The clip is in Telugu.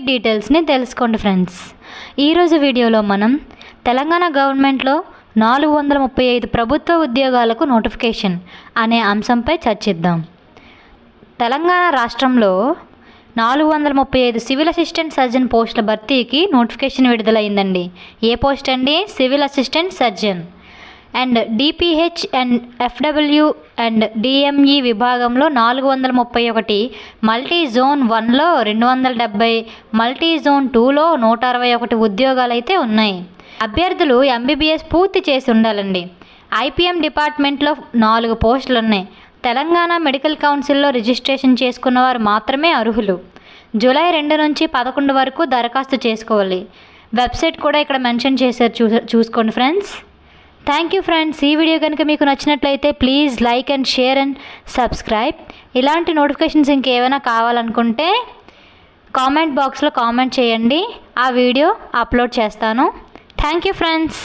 కంప్లీట్ డీటెయిల్స్ని తెలుసుకోండి ఫ్రెండ్స్. ఈరోజు వీడియోలో మనం తెలంగాణ గవర్నమెంట్లో 435 ప్రభుత్వ ఉద్యోగాలకు నోటిఫికేషన్ అనే అంశంపై చర్చిద్దాం. తెలంగాణ రాష్ట్రంలో 435 సివిల్ అసిస్టెంట్ సర్జన్ పోస్టుల భర్తీకి నోటిఫికేషన్ విడుదలైందండి. ఏ పోస్ట్ అండి? Civil assistant surgeon. And DPH and FW and DME విభాగంలో 431, మల్టీ జోన్ 1లో 270, మల్టీ జోన్ 2లో 161 ఉద్యోగాలు అయితే ఉన్నాయి. అభ్యర్థులు ఎంబీబీఎస్ పూర్తి చేసి ఉండాలండి. ఐపీఎం డిపార్ట్మెంట్లో 4 పోస్టులు ఉన్నాయి. తెలంగాణ మెడికల్ కౌన్సిల్లో రిజిస్ట్రేషన్ చేసుకున్న వారు మాత్రమే అర్హులు. జూలై 2 నుంచి 11 వరకు దరఖాస్తు చేసుకోవాలి. వెబ్సైట్ కూడా ఇక్కడ మెన్షన్ చేశారు, చూసుకోండి ఫ్రెండ్స్. Thank you friends. ఈ వీడియో కనుక మీకు నచ్చినట్లయితే please like and share and subscribe. ఇలాంటి నోటిఫికేషన్స్ ఇంకేమైనా కావాలనుకుంటే కామెంట్ బాక్స్లో కామెంట్ చేయండి, ఆ వీడియో అప్లోడ్ చేస్తాను. Thank you friends.